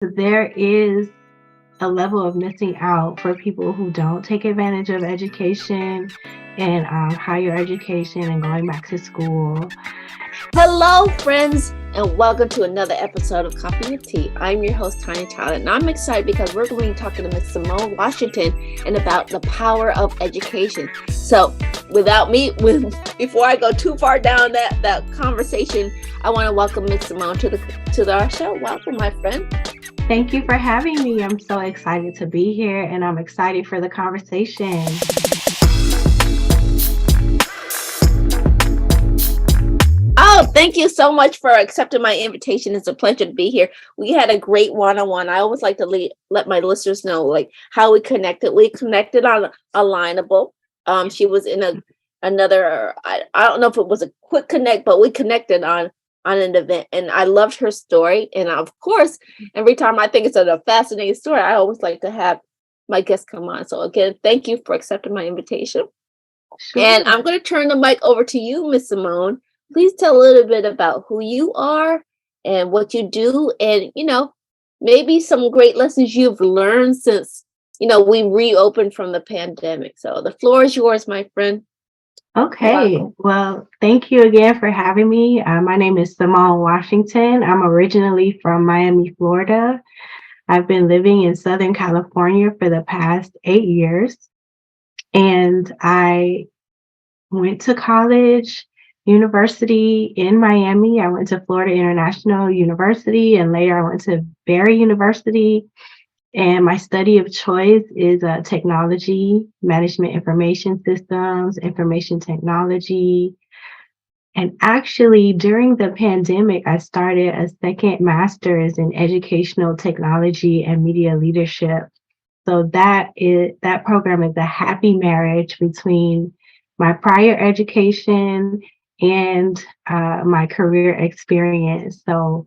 there is a level of missing out for people who don't take advantage of education and higher education and going back to school. Hello, friends, and welcome to another episode of Coffee with Tea. I'm your host, Tonia, and I'm excited because we're going to be talking to Ms. Somone Washington and about the power of education. So, before I go too far down that conversation, I want to welcome Ms. Somone to our show. Welcome, my friend. Thank you for having me. I'm so excited to be here and I'm excited for the conversation. Oh, thank you so much for accepting my invitation. It's a pleasure to be here. We had a great one-on-one. I always like to let my listeners know like how we connected. We connected on Alignable. She was in another. I don't know if it was a quick connect, but we connected on an event, and I loved her story. And of course, every time I think it's a fascinating story, I always like to have my guests come on. So again, thank you for accepting my invitation. Sure. And I'm going to turn the mic over to you, Miss Somone. Please tell a little bit about who you are and what you do, and maybe some great lessons you've learned since we reopened from the pandemic. So the floor is yours, my friend. Okay, well, thank you again for having me. My name is Somone Washington. I'm originally from Miami, Florida. I've been living in Southern California for the past 8 years, and I went to college, university in Miami. I went to Florida International University, and later I went to Barry University. And my study of choice is technology, management information systems, information technology. And actually, during the pandemic, I started a second master's in educational technology and media leadership. So that program is a happy marriage between my prior education and my career experience. So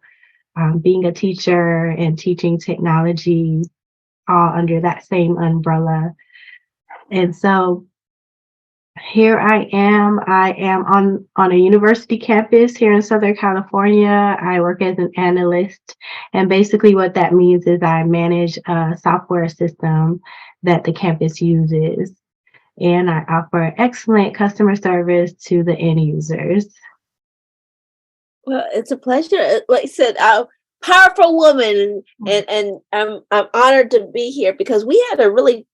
being a teacher and teaching technology all under that same umbrella. And so here I am. I am on a university campus here in Southern California. I work as an analyst. And basically what that means is I manage a software system that the campus uses. And I offer excellent customer service to the end users. Well, it's a pleasure. Like I said, powerful woman, and I'm honored to be here because we had a really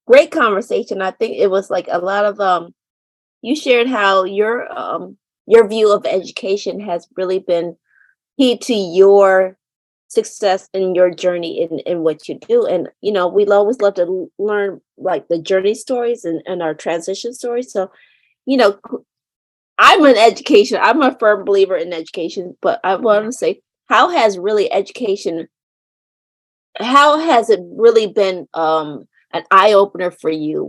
great conversation. I think it was like a lot of you shared how your view of education has really been key to your success in your journey in what you do. And we always love to learn like the journey stories and our transition stories. So you know I'm I'm a firm believer in education, but I want to say, how has it really been an eye opener for you?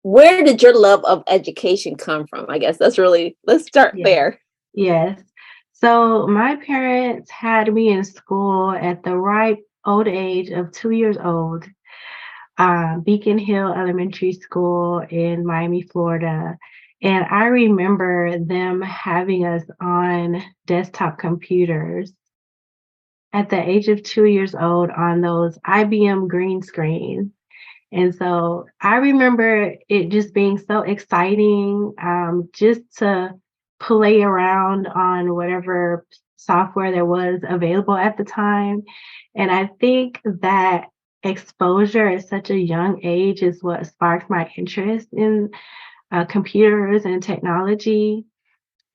Where did your love of education come from? I guess let's start there. Yes. So my parents had me in school at the ripe old age of 2 years old, Beacon Hill Elementary School in Miami, Florida. And I remember them having us on desktop computers at the age of 2 years old on those IBM green screens. And so I remember it just being so exciting, just to play around on whatever software there was available at the time. And I think that exposure at such a young age is what sparked my interest in computers and technology.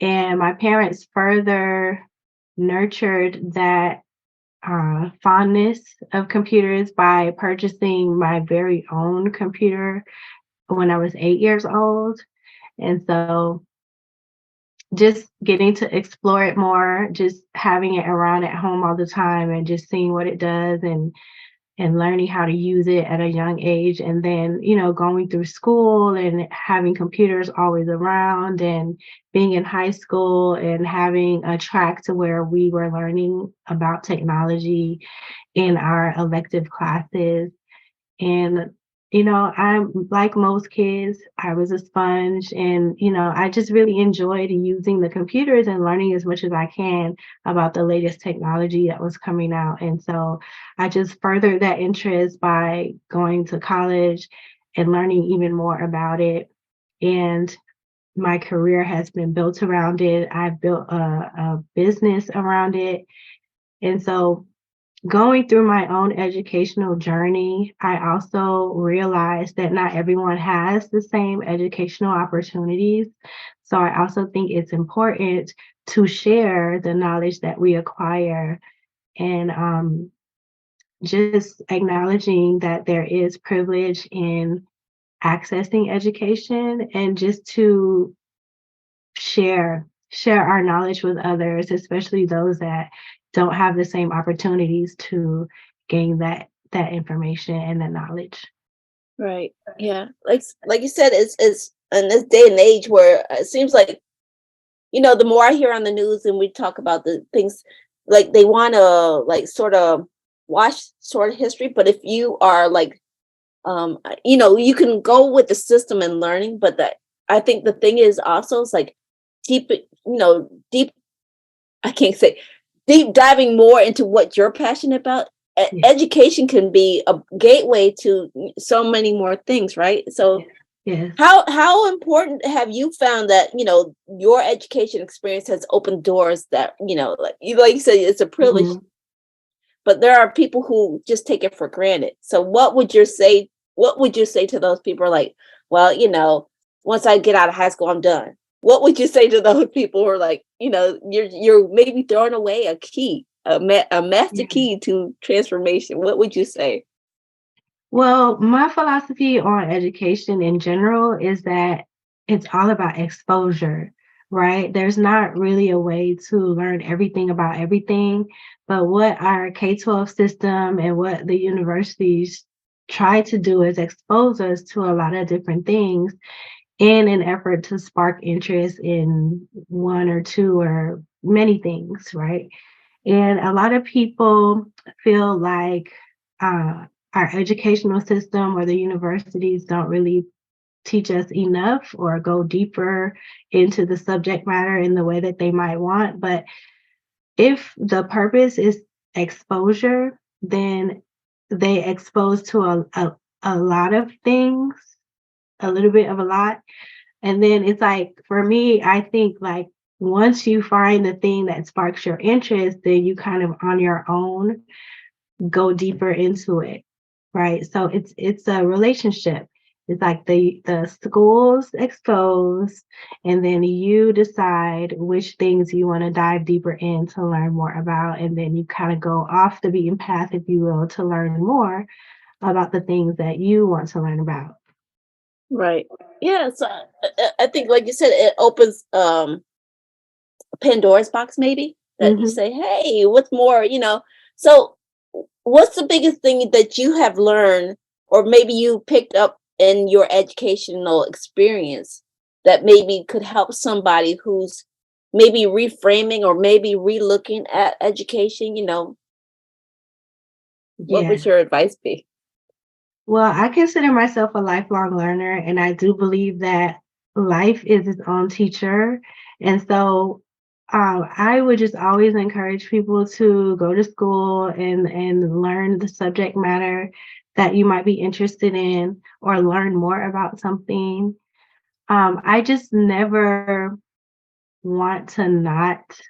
And my parents further nurtured that fondness of computers by purchasing my very own computer when I was 8 years old. And so just getting to explore it more, just having it around at home all the time and just seeing what it does and learning how to use it at a young age. And then, going through school and having computers always around and being in high school and having a track to where we were learning about technology in our elective classes. And I'm like most kids, I was a sponge and, I just really enjoyed using the computers and learning as much as I can about the latest technology that was coming out. And so I just furthered that interest by going to college and learning even more about it. And my career has been built around it. I've built a business around it. And so going through my own educational journey, I also realized that not everyone has the same educational opportunities. So I also think it's important to share the knowledge that we acquire and just acknowledging that there is privilege in accessing education and just to share our knowledge with others, especially those that don't have the same opportunities to gain that information and that knowledge. Right. Yeah. Like you said, it's in this day and age where it seems like, the more I hear on the news and we talk about the things, like they want to like sort of watch sort of history, but if you are like, you can go with the system and learning, but that I think the thing is also it's like deep, deep. I can't say deep diving more into what you're passionate about. Yeah, Education can be a gateway to so many more things, right? So yeah, yes. how important have you found that your education experience has opened doors that like you said it's a privilege, Mhm. but there are people who just take it for granted. So what would you say to those people like, well, once I get out of high school I'm done? What would you say to those people who are like, you're maybe throwing away a key, a master Yeah. key to transformation? What would you say? Well, my philosophy on education in general is that it's all about exposure, right? There's not really a way to learn everything about everything, but what our K-12 system and what the universities try to do is expose us to a lot of different things in an effort to spark interest in one or two or many things, right? And a lot of people feel like uh, our educational system or the universities don't really teach us enough or go deeper into the subject matter in the way that they might want. But if the purpose is exposure, then they expose to a lot of things, a little bit of a lot. And then it's like, for me, I think like once you find the thing that sparks your interest, then you kind of on your own go deeper into it, right? So it's a relationship. It's like the schools expose, and then you decide which things you want to dive deeper in to learn more about, and then you kind of go off the beaten path, if you will, to learn more about the things that you want to learn about. Right. Yeah. So I think, like you said, it opens Pandora's box, maybe that you Hmm. say, hey, what's more, So, what's the biggest thing that you have learned, or maybe you picked up in your educational experience that maybe could help somebody who's maybe reframing or maybe relooking at education? What Yeah. would your advice be? Well, I consider myself a lifelong learner, and I do believe that life is its own teacher. And so I would just always encourage people to go to school and learn the subject matter that you might be interested in or learn more about something. I just never want to not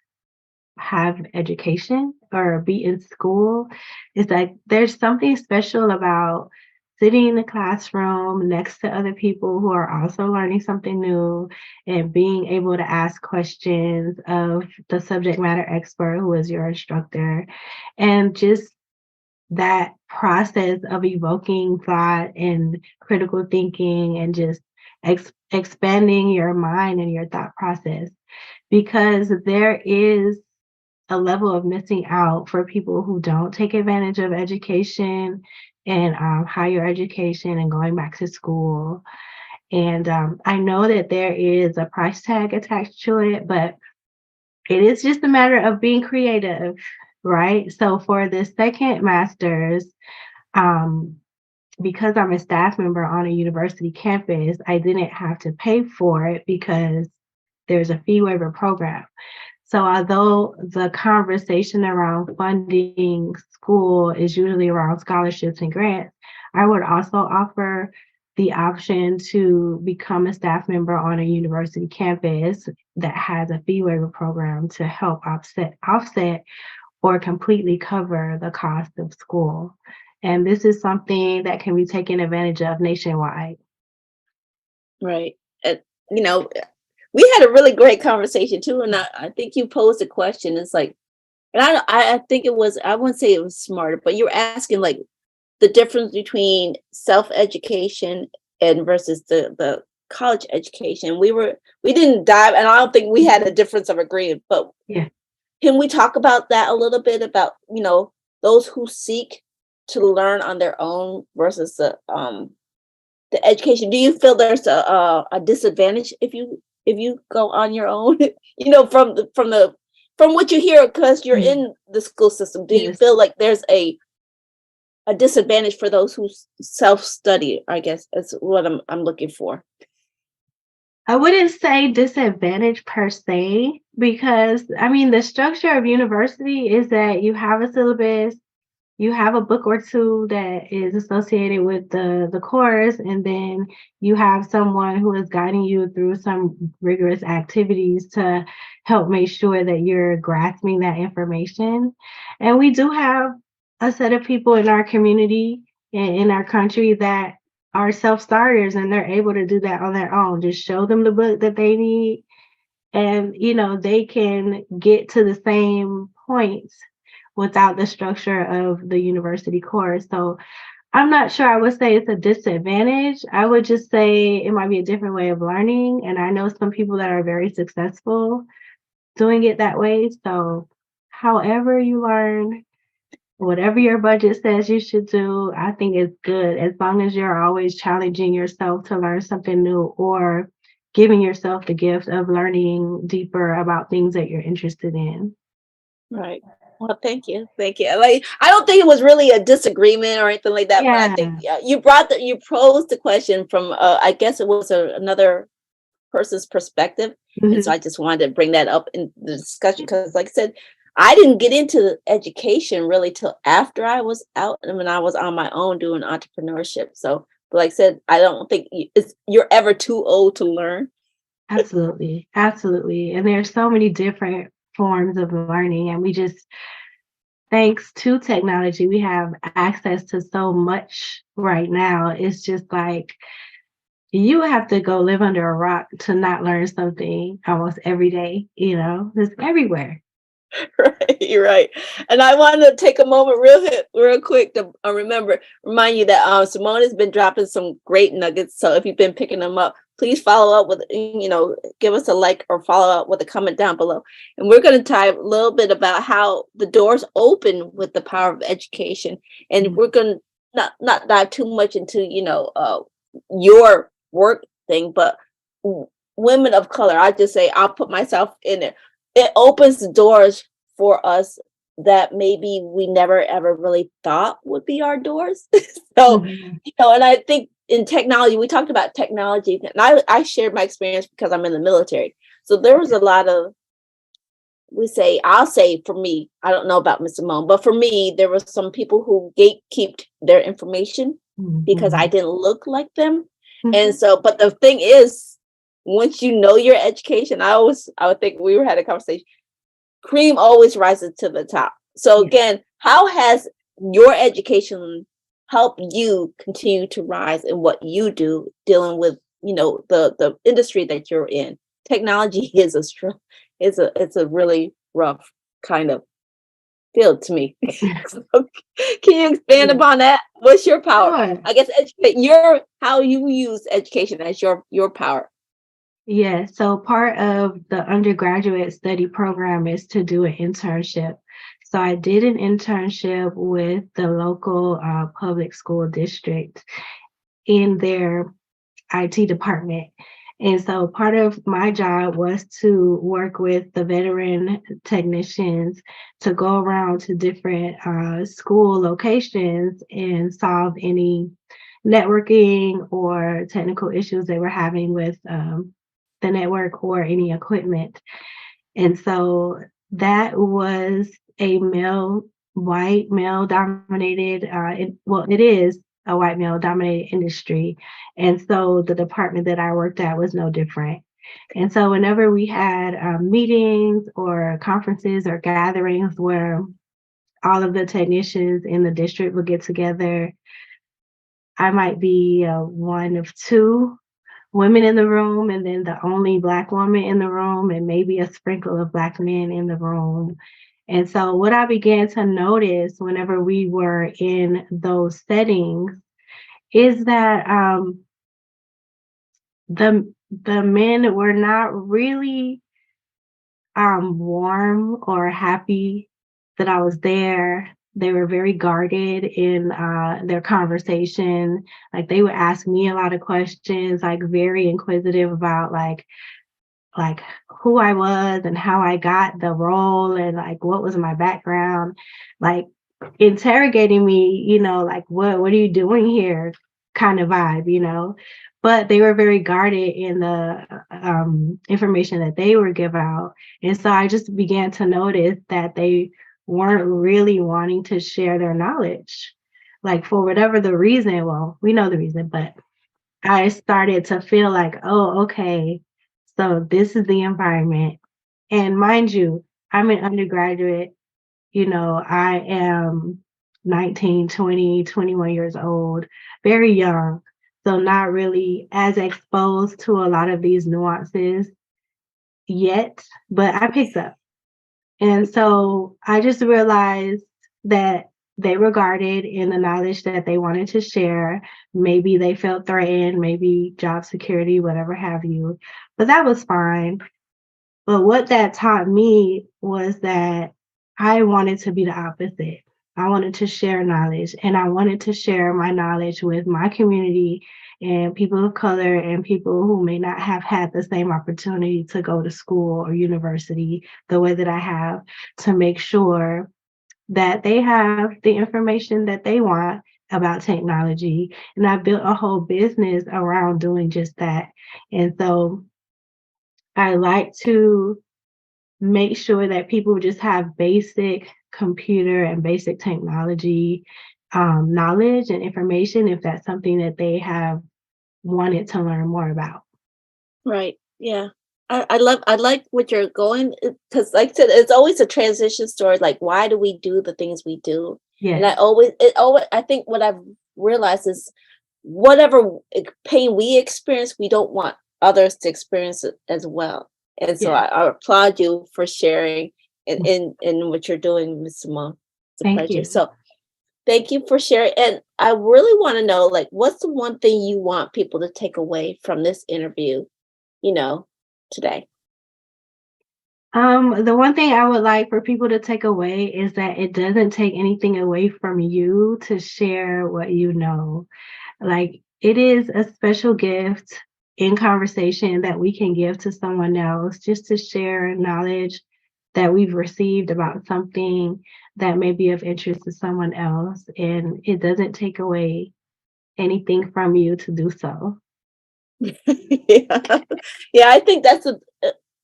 have education or be in school. It's like there's something special about sitting in the classroom next to other people who are also learning something new and being able to ask questions of the subject matter expert who is your instructor, and just that process of evoking thought and critical thinking and just expanding your mind and your thought process, because there is a level of missing out for people who don't take advantage of education and higher education and going back to school. And I know that there is a price tag attached to it, but it is just a matter of being creative, right? So for the second master's, um, because I'm a staff member on a university campus, I didn't have to pay for it because there's a fee waiver program. So although the conversation around funding school is usually around scholarships and grants, I would also offer the option to become a staff member on a university campus that has a fee waiver program to help offset or completely cover the cost of school. And this is something that can be taken advantage of nationwide. Right. And, you know, we had a really great conversation too. And I think you posed a question. It's like, and I think it was, I wouldn't say it was smarter, but you were asking like the difference between self-education and versus the college education. We didn't dive, and I don't think we had a difference of agreement, but Yeah. can we talk about that a little bit about, those who seek to learn on their own versus the education? Do you feel there's a disadvantage if you go on your own? From what you hear, because you're Mm. in the school system, do you Yes. feel like there's a disadvantage for those who self-study? I guess that's what I'm looking for. I wouldn't say disadvantage per se, because I mean, the structure of university is that you have a syllabus, you have a book or two that is associated with the course, and then you have someone who is guiding you through some rigorous activities to help make sure that you're grasping that information. And we do have a set of people in our community and in our country that are self-starters, and they're able to do that on their own. Just show them the book that they need, and they can get to the same points without the structure of the university course. So I'm not sure I would say it's a disadvantage. I would just say it might be a different way of learning. And I know some people that are very successful doing it that way. So however you learn, whatever your budget says you should do, I think it's good as long as you're always challenging yourself to learn something new or giving yourself the gift of learning deeper about things that you're interested in. Right. Well, thank you. Thank you. Like, I don't think it was really a disagreement or anything like that, but I think Yeah. you posed the question from, I guess it was another person's perspective. And so Mhm. I just wanted to bring that up in the discussion because, like I said, I didn't get into education really till after I was out and when I was on my own doing entrepreneurship. So, but like I said, I don't think you're ever too old to learn. Absolutely. Absolutely. And there's so many different forms of learning, and we just, thanks to technology, we have access to so much right now. It's just like you have to go live under a rock to not learn something almost every day, it's everywhere. Right, you're right. And I wanted to take a moment real quick to remind you that Simone has been dropping some great nuggets. So if you've been picking them up, please follow up with, give us a like or follow up with a comment down below. And we're going to talk a little bit about how the doors open with the power of education. And Mm. we're going to not dive too much into, your work thing, but women of color. I just say I'll put myself in it. It opens the doors for us that maybe we never ever really thought would be our doors. So, Mhm. and I think in technology, we talked about technology, and I shared my experience because I'm in the military. So there was a lot of, I'll say for me, I don't know about Mr. Moan, but for me, there were some people who gatekept their information because I Mhm. didn't look like them. And Mhm. so, but the thing is, once you know your education, I would think we were had a conversation, cream always rises to the top. So Yeah. again, how has your education helped you continue to rise in what you do, dealing with the industry that you're in? Technology is it's a really rough kind of field to me. So, can you expand Yeah. upon that? What's your power? Sure. I guess educate your how you use education as your power. Yeah, so part of the undergraduate study program is to do an internship. So I did an internship with the local public school district in their IT department. And so part of my job was to work with the veteran technicians to go around to different school locations and solve any networking or technical issues they were having with the network or any equipment. And so that was a white male dominated, it is a white male dominated industry. And so the department that I worked at was no different. And so whenever we had meetings or conferences or gatherings where all of the technicians in the district would get together, I might be one of two women in the room, and then the only Black woman in the room, and maybe a sprinkle of Black men in the room. And so, what I began to notice whenever we were in those settings is that the men were not really warm or happy that I was there. They were very guarded in their conversation. Like they would ask me a lot of questions, like very inquisitive about like who I was and how I got the role and like what was my background, like interrogating me, like what are you doing here kind of vibe. But they were very guarded in the information that they were give out. And so I just began to notice that they weren't really wanting to share their knowledge. Like for whatever the reason, well, we know the reason, but I started to feel like, oh, okay, so this is the environment. And mind you, I'm an undergraduate, I am 19, 20, 21 years old, very young. So not really as exposed to a lot of these nuances yet, but I picked up. And so I just realized that they were guarded in the knowledge that they wanted to share. Maybe they felt threatened, maybe job security, whatever have you. But that was fine. But what that taught me was that I wanted to be the opposite. I wanted to share knowledge, and I wanted to share my knowledge with my community and people of color and people who may not have had the same opportunity to go to school or university the way that I have, to make sure that they have the information that they want about technology. And I built a whole business around doing just that. And so I like to make sure that people just have basic computer and basic technology knowledge and information if that's something that they have wanted to learn more about. Right. Yeah. I like what you're going, because like I said, it's always a transition story. Like, why do we do the things we do? And Yes, I think what I've realized is whatever pain we experience, we don't want others to experience it as well. And so yes. I applaud you for sharing in what you're doing, Ms. Simone. It's a Thank pleasure. you. So thank you for sharing. And I really want to know, like, what's the one thing you want people to take away from this interview, you know, today? The one thing I would like for people to take away is that it doesn't take anything away from you to share what you know. Like it is a special gift in conversation that we can give to someone else just to share knowledge that we've received about something that may be of interest to someone else. And it doesn't take away anything from you to do so. Yeah. Yeah, I think that's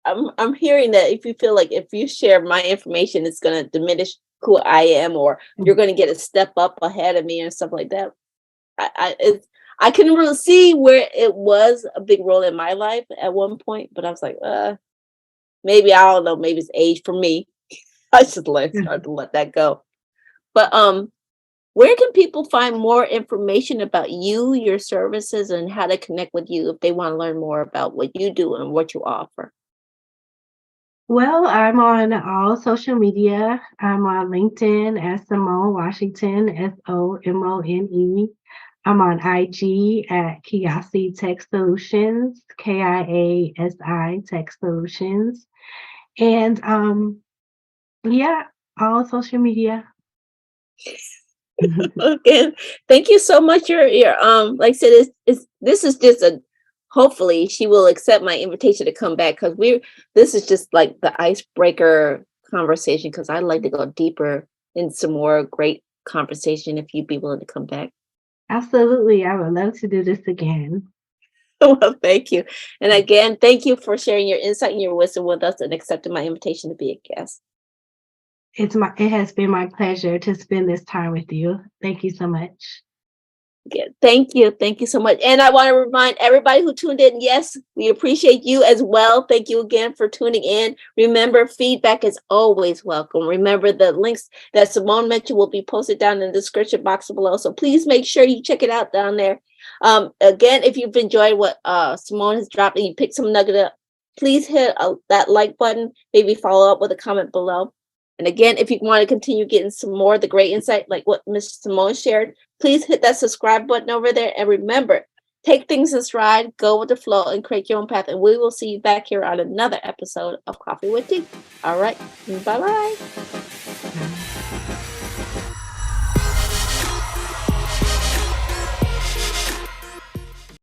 I'm hearing that if you feel like if you share my information, it's going to diminish who I am, or you're going to get a step up ahead of me or stuff like that. I can really see where it was a big role in my life at one point, but I was like, maybe I don't know, maybe it's age for me. I should start to let that go. But where can people find more information about you, your services, and how to connect with you if they want to learn more about what you do and what you offer? Well, I'm on all social media. I'm on LinkedIn as Somone Washington, SOMONE. I'm on IG at Kiasi Tech Solutions, KIASI Tech Solutions. And yeah, all social media. Okay, thank you so much. Your like I said, this is just a, hopefully she will accept my invitation to come back, because this is just like the icebreaker conversation, because I'd like to go deeper in some more great conversation if you'd be willing to come back. Absolutely. I would love to do this again. Well, thank you. And again, thank you for sharing your insight and your wisdom with us and accepting my invitation to be a guest. It has been my pleasure to spend this time with you. Thank you so much. Good. Thank you. Thank you so much. And I want to remind everybody who tuned in, yes, we appreciate you as well. Thank you again for tuning in. Remember, feedback is always welcome. Remember, the links that Simone mentioned will be posted down in the description box below. So please make sure you check it out down there. Again, if you've enjoyed what Simone has dropped and you picked some nugget up, please hit that like button. Maybe follow up with a comment below. And again, if you want to continue getting some more of the great insight, like what Ms. Simone shared, please hit that subscribe button over there. And remember, take things in stride, go with the flow, and create your own path. And we will see you back here on another episode of Coffee with Tea. All right. Bye-bye.